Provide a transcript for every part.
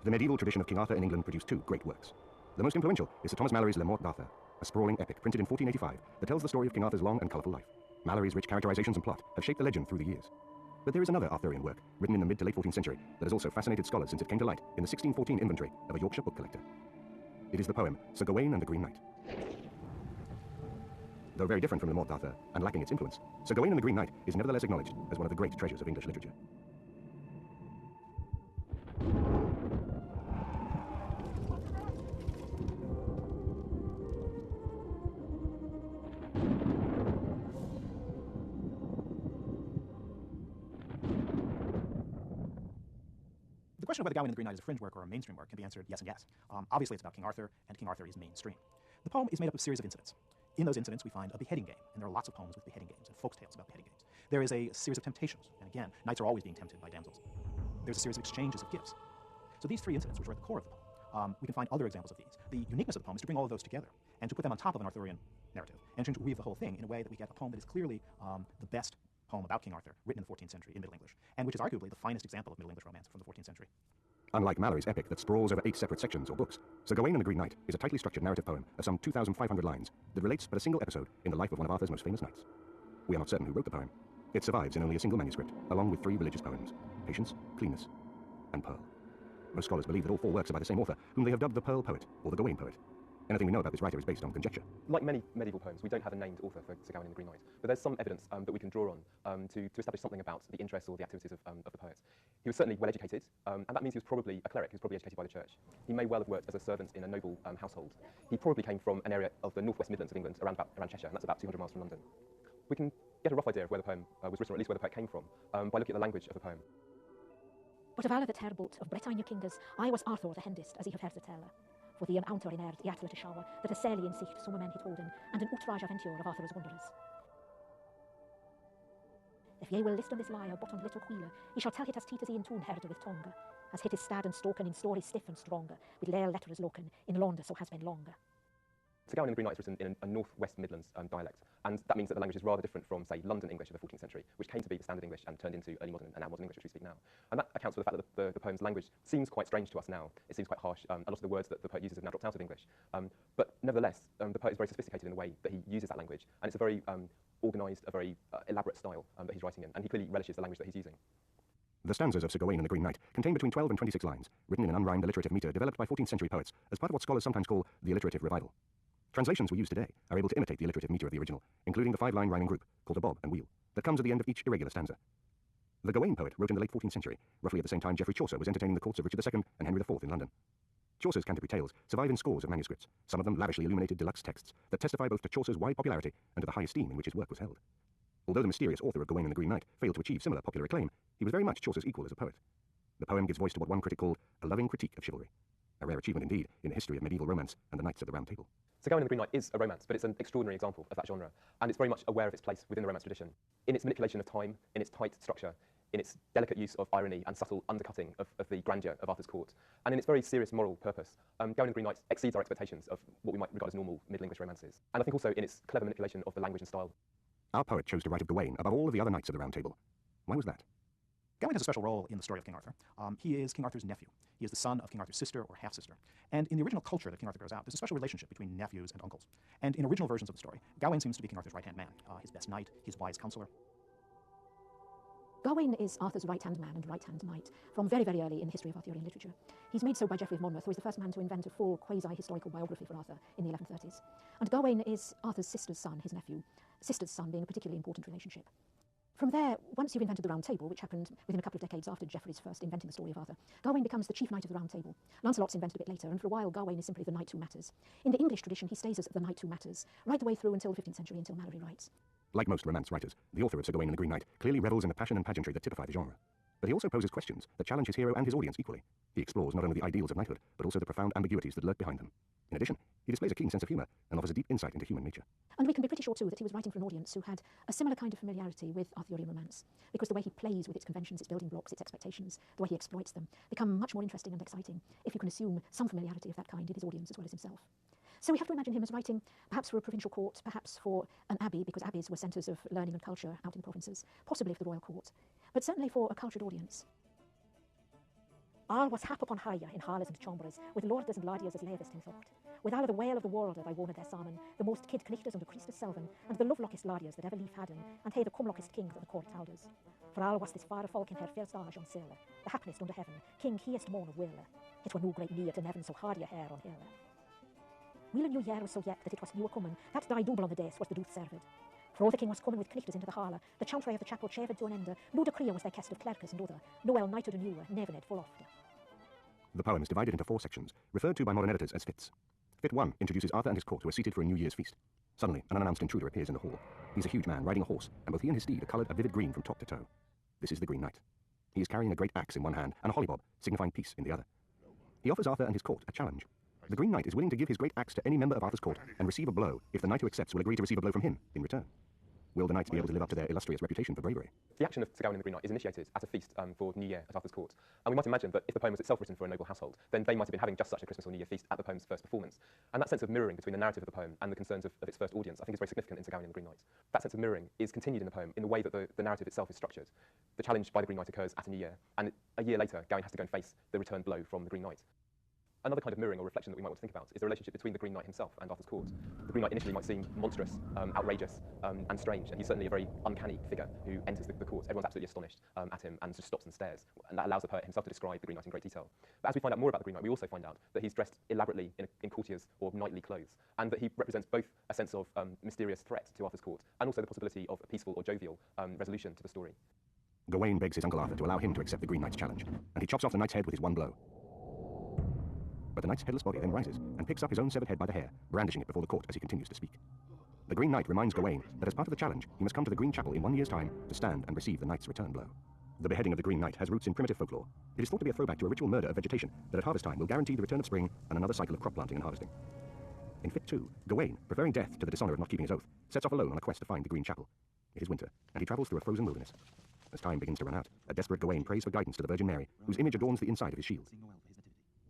The medieval tradition of King Arthur in England produced two great works. The most influential is Sir Thomas Malory's Le Morte d'Arthur, a sprawling epic printed in 1485 that tells the story of King Arthur's long and colourful life. Malory's rich characterizations and plot have shaped the legend through the years. But there is another Arthurian work, written in the mid to late 14th century, that has also fascinated scholars since it came to light in the 1614 inventory of a Yorkshire book collector. It is the poem Sir Gawain and the Green Knight. Though very different from Le Morte d'Arthur and lacking its influence, Sir Gawain and the Green Knight is nevertheless acknowledged as one of the great treasures of English literature. The question of whether Gwain and the Green Knight is a fringe work or a mainstream work can be answered yes and yes. Obviously, it's about King Arthur, and King Arthur is mainstream. The poem is made up of a series of incidents. In those incidents, we find a beheading game, and there are lots of poems with beheading games and folk tales about beheading games. There is a series of temptations, and again, knights are always being tempted by damsels. There's a series of exchanges of gifts. So these three incidents, which are at the core of the poem, we can find other examples of these. The uniqueness of the poem is to bring all of those together and to put them on top of an Arthurian narrative, and to weave the whole thing in a way that we get a poem that is clearly the best poem about King Arthur written in the 14th century in Middle English, and which is arguably the finest example of Middle English romance from the 14th century. Unlike Malory's epic that sprawls over 8 separate sections or books, Sir Gawain and the Green Knight is a tightly structured narrative poem of some 2,500 lines that relates but a single episode in the life of one of Arthur's most famous knights. We are not certain who wrote the poem. It survives in only a single manuscript, along with 3 religious poems: Patience, Cleanness, and Pearl. Most scholars believe that all 4 works are by the same author, whom they have dubbed the Pearl Poet, or the Gawain Poet. Anything we know about this writer is based on conjecture. Like many medieval poems, we don't have a named author for Sir Gawain and the Green Knight, but there's some evidence that we can draw on to establish something about the interests or the activities of the poet. He was certainly well educated, and that means he was probably a cleric. He was probably educated by the church. He may well have worked as a servant in a noble household. He probably came from an area of the northwest Midlands of England, around Cheshire, and that's about 200 miles from London. We can get a rough idea of where the poem was written, or at least where the poet came from, by looking at the language of the poem. But of alle the terbolt of Bretagne kinges, I was Arthur the hendest, as he have heard the tell. For the ounter in erd, the atlet shower, that a sally in sicht some men hit holden, and an outrage aventure of Arthur's wanderers. If ye will list on this lyre, but on little wheeler, ye shall tell it as teet as he in tune herde with tongue, as hit is stad and stoken in story stiff and stronger, with leal letters loken, in Londa so has been longer. Sir Gawain and the Green Knight is written in a northwest Midlands dialect, and that means that the language is rather different from, say, London English of the 14th century, which came to be the standard English and turned into early modern and now modern English, which we speak now. And that accounts for the fact that the poem's language seems quite strange to us now. It seems quite harsh. A lot of the words that the poet uses have now dropped out of English. But nevertheless, the poet is very sophisticated in the way that he uses that language, and it's a very organised, a very elaborate style that he's writing in, and he clearly relishes the language that he's using. The stanzas of Sir Gawain and the Green Knight contain between 12 and 26 lines, written in an unrhymed alliterative metre developed by 14th century poets as part of what scholars sometimes call the alliterative revival. Translations we use today are able to imitate the alliterative metre of the original, including the 5-line rhyming group, called a bob and wheel, that comes at the end of each irregular stanza. The Gawain poet wrote in the late 14th century, roughly at the same time Geoffrey Chaucer was entertaining the courts of Richard II and Henry IV in London. Chaucer's Canterbury Tales survive in scores of manuscripts, some of them lavishly illuminated deluxe texts that testify both to Chaucer's wide popularity and to the high esteem in which his work was held. Although the mysterious author of Gawain and the Green Knight failed to achieve similar popular acclaim, he was very much Chaucer's equal as a poet. The poem gives voice to what one critic called a loving critique of chivalry, a rare achievement indeed in the history of medieval romance and the Knights of the Round Table. Sir Gawain and the Green Knight is a romance, but it's an extraordinary example of that genre, and it's very much aware of its place within the romance tradition, in its manipulation of time, in its tight structure, in its delicate use of irony and subtle undercutting of the grandeur of Arthur's court, and in its very serious moral purpose. Gawain and the Green Knight exceeds our expectations of what we might regard as normal Middle English romances, and I think also in its clever manipulation of the language and style. Our poet chose to write of Gawain above all of the other Knights of the Round Table. Why was that? Gawain has a special role in the story of King Arthur. He is King Arthur's nephew. He is the son of King Arthur's sister or half-sister. And in the original culture that King Arthur grows out, there's a special relationship between nephews and uncles. And in original versions of the story, Gawain seems to be King Arthur's right-hand man, his best knight, his wise counselor. Gawain is Arthur's right-hand man and right-hand knight from very, very early in the history of Arthurian literature. He's made so by Geoffrey of Monmouth, who is the first man to invent a full quasi-historical biography for Arthur in the 1130s. And Gawain is Arthur's sister's son, his nephew, sister's son being a particularly important relationship. From there, once you've invented the Round Table, which happened within a couple of decades after Geoffrey's first inventing the story of Arthur, Gawain becomes the chief knight of the Round Table. Lancelot's invented a bit later, and for a while Gawain is simply the knight who matters. In the English tradition, he stays as the knight who matters, right the way through until the 15th century, until Malory writes. Like most romance writers, the author of Sir Gawain and the Green Knight clearly revels in the passion and pageantry that typify the genre. But he also poses questions that challenge his hero and his audience equally. He explores not only the ideals of knighthood, but also the profound ambiguities that lurk behind them. In addition, he displays a keen sense of humour and offers a deep insight into human nature. And we can be pretty sure, too, that he was writing for an audience who had a similar kind of familiarity with Arthurian romance, because the way he plays with its conventions, its building blocks, its expectations, the way he exploits them, become much more interesting and exciting if you can assume some familiarity of that kind in his audience as well as himself. So we have to imagine him as writing perhaps for a provincial court, perhaps for an abbey, because abbeys were centres of learning and culture out in the provinces, possibly for the royal court, but certainly for a cultured audience. All was hap upon higher in halles and chambers, with lordes and ladies as lavest in thought. With all of the wail of the world that I woned their salmon, the most kid knichters under Christus Selvan, and the lovelockest ladies that ever leaf hadden, and hey the cumlockest kings of the court elders. For all was this far folk in her first age on sailor, the happiest under heaven, king hiest moan of Willa. It were no great need to never so hard your hair on hill. Wheeler New Year was so yet that it was you were coming, that die double on the days was the dooth served. For the king was coming with knichters into the hall, the chantry of the chapel chaved to an end, no decree was their cast of clerks and other, Noel knighted and newer, never ned full oft. The poem is divided into 4 sections, referred to by modern editors as fits. Fit 1 introduces Arthur and his court, who are seated for a New Year's feast. Suddenly, an unannounced intruder appears in the hall. He's a huge man riding a horse, and both he and his steed are coloured a vivid green from top to toe. This is the Green Knight. He is carrying a great axe in one hand and a hollybob, signifying peace, in the other. He offers Arthur and his court a challenge. The Green Knight is willing to give his great axe to any member of Arthur's court and receive a blow if the knight who accepts will agree to receive a blow from him in return. Will the knights be able to live up to their illustrious reputation for bravery? The action of Sir Gawain and the Green Knight is initiated at a feast for New Year at Arthur's court. And we might imagine that if the poem was itself written for a noble household, then they might have been having just such a Christmas or New Year feast at the poem's first performance. And that sense of mirroring between the narrative of the poem and the concerns of its first audience, I think is very significant in Sir Gawain and the Green Knight. That sense of mirroring is continued in the poem in the way that the narrative itself is structured. The challenge by the Green Knight occurs at a New Year, and a year later, Gawain has to go and face the return blow from the Green Knight. Another kind of mirroring or reflection that we might want to think about is the relationship between the Green Knight himself and Arthur's court. The Green Knight initially might seem monstrous, outrageous, and strange, and he's certainly a very uncanny figure who enters the court. Everyone's absolutely astonished at him and just stops and stares, and that allows the poet himself to describe the Green Knight in great detail. But as we find out more about the Green Knight, we also find out that he's dressed elaborately in courtiers or knightly clothes, and that he represents both a sense of mysterious threat to Arthur's court and also the possibility of a peaceful or jovial resolution to the story. Gawain begs his uncle Arthur to allow him to accept the Green Knight's challenge, and he chops off the knight's head with his one blow. But the knight's headless body then rises and picks up his own severed head by the hair, brandishing it before the court as he continues to speak. The Green Knight reminds Gawain that as part of the challenge, he must come to the Green Chapel in 1 year's time to stand and receive the knight's return blow. The beheading of the Green Knight has roots in primitive folklore. It is thought to be a throwback to a ritual murder of vegetation that at harvest time will guarantee the return of spring and another cycle of crop planting and harvesting. In Fit 2, Gawain, preferring death to the dishonour of not keeping his oath, sets off alone on a quest to find the Green Chapel. It is winter, and he travels through a frozen wilderness. As time begins to run out, a desperate Gawain prays for guidance to the Virgin Mary, whose image adorns the inside of his shield.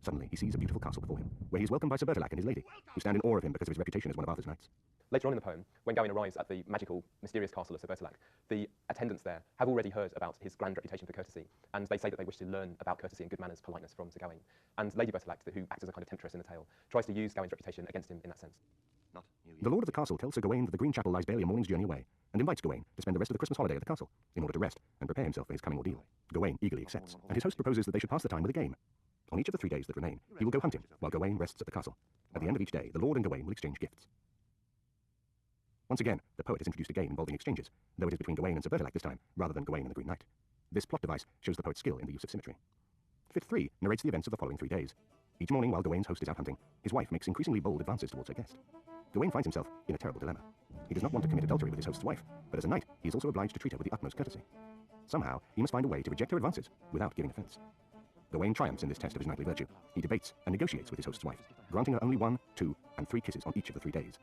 Suddenly, he sees a beautiful castle before him, where he is welcomed by Sir Bertilac and his lady, who stand in awe of him because of his reputation as one of Arthur's knights. Later on in the poem, when Gawain arrives at the magical, mysterious castle of Sir Bertilac, the attendants there have already heard about his grand reputation for courtesy, and they say that they wish to learn about courtesy and good manners, politeness from Sir Gawain. And Lady Bertilac, who acts as a kind of temptress in the tale, tries to use Gawain's reputation against him in that sense. The lord of the castle tells Sir Gawain that the Green Chapel lies barely a morning's journey away, and invites Gawain to spend the rest of the Christmas holiday at the castle, in order to rest and prepare himself for his coming ordeal. Gawain eagerly accepts, and his host proposes that they should pass the time with a game. On each of the 3 days that remain, he will go hunting, while Gawain rests at the castle. At the end of each day, the lord and Gawain will exchange gifts. Once again, the poet has introduced a game involving exchanges, though it is between Gawain and Sir Bertilac this time, rather than Gawain and the Green Knight. This plot device shows the poet's skill in the use of symmetry. Fit 3 narrates the events of the following 3 days. Each morning, while Gawain's host is out hunting, his wife makes increasingly bold advances towards her guest. Gawain finds himself in a terrible dilemma. He does not want to commit adultery with his host's wife, but as a knight, he is also obliged to treat her with the utmost courtesy. Somehow, he must find a way to reject her advances without giving offence. Gawain triumphs in this test of his knightly virtue. He debates and negotiates with his host's wife, granting her only 1, 2, and 3 kisses on each of the 3 days.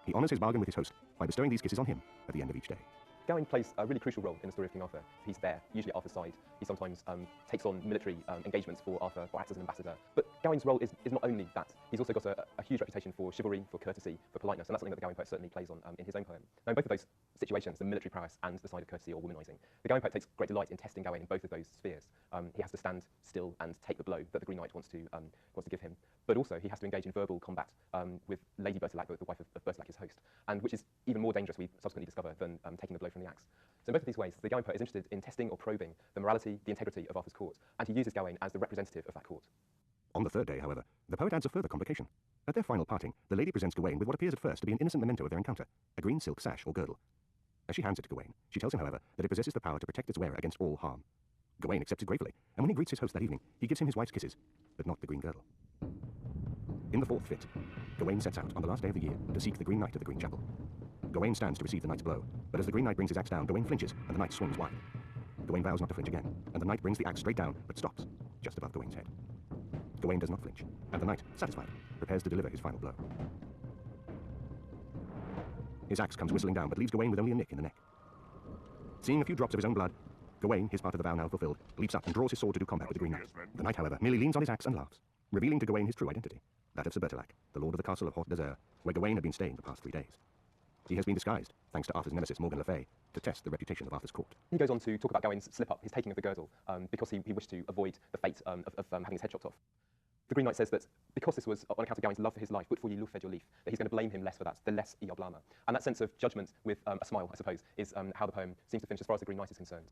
He honours his bargain with his host by bestowing these kisses on him at the end of each day. Gawain plays a really crucial role in the story of King Arthur. He's there, usually at Arthur's side. He sometimes takes on military engagements for Arthur or acts as an ambassador. But Gawain's role is not only that. He's also got a huge reputation for chivalry, for courtesy, for politeness, and that's something that the Gawain poet certainly plays on in his own poem. Now, in both of those situations, the military prowess and the side of courtesy or womanising, the Gawain poet takes great delight in testing Gawain in both of those spheres. He has to stand still and take the blow that the Green Knight wants to give him. But also, he has to engage in verbal combat with Lady Bertilac, the wife of Bertilac, his host, and which is even more dangerous, we subsequently discover, than taking the blow from the axe. So in both of these ways, the Gawain poet is interested in testing or probing the morality, the integrity of Arthur's court, and he uses Gawain as the representative of that court. On the 3rd day, however, the poet adds a further complication. At their final parting, the lady presents Gawain with what appears at first to be an innocent memento of their encounter, a green silk sash or girdle. As she hands it to Gawain, she tells him, however, that it possesses the power to protect its wearer against all harm. Gawain accepts it gratefully, and when he greets his host that evening, he gives him his wife's kisses, but not the green girdle. In the 4th fit, Gawain sets out on the last day of the year to seek the Green Knight of the Green Chapel. Gawain stands to receive the knight's blow, but as the Green Knight brings his axe down, Gawain flinches, and the knight swings wide. Gawain vows not to flinch again, and the knight brings the axe straight down, but stops, just above Gawain's head. Gawain does not flinch, and the knight, satisfied, prepares to deliver his final blow. His axe comes whistling down, but leaves Gawain with only a nick in the neck. Seeing a few drops of his own blood, Gawain, his part of the vow now fulfilled, leaps up and draws his sword to do combat with the Green Knight. The knight, however, merely leans on his axe and laughs, revealing to Gawain his true identity, that of Sir Bertilac, the lord of the castle of Haute d'Azur, where Gawain had been staying the past 3 days. he has been disguised, thanks to Arthur's nemesis Morgan Le Fay, to test the reputation of Arthur's court. He goes on to talk about Gawain's slip-up, his taking of the girdle, because he wished to avoid the fate of having his head chopped off. The Green Knight says that because this was on account of Gawain's love for his life, but for ye love fed your leaf, that he's going to blame him less for that, the less i oblama. And that sense of judgment with a smile, I suppose, is how the poem seems to finish as far as the Green Knight is concerned.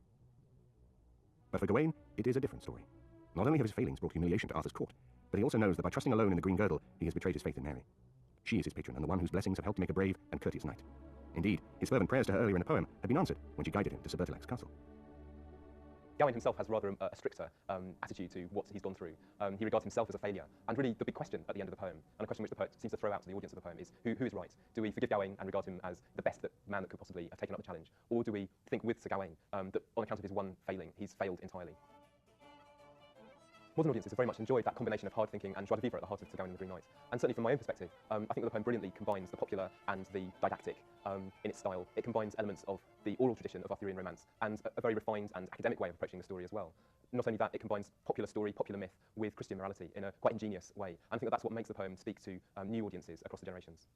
But for Gawain, it is a different story. Not only have his failings brought humiliation to Arthur's court, but he also knows that by trusting alone in the green girdle, he has betrayed his faith in Mary. She is his patron and the one whose blessings have helped make a brave and courteous knight. Indeed, his fervent prayers to her earlier in the poem had been answered when she guided him to Sir Bertilac's castle. Gawain himself has rather a stricter attitude to what he's gone through. He regards himself as a failure. And really, the big question at the end of the poem, and a question which the poet seems to throw out to the audience of the poem, is who is right? Do we forgive Gawain and regard him as the best man that could possibly have taken up the challenge? Or do we think with Sir Gawain that on account of his one failing, he's failed entirely? Modern audiences have very much enjoyed that combination of hard thinking and joie de vivre at the heart of Sir Gawain and the Green Knight. And certainly from my own perspective, I think that the poem brilliantly combines the popular and the didactic in its style. It combines elements of the oral tradition of Arthurian romance and a very refined and academic way of approaching the story as well. Not only that, it combines popular story, popular myth with Christian morality in a quite ingenious way. And I think that that's what makes the poem speak to new audiences across the generations.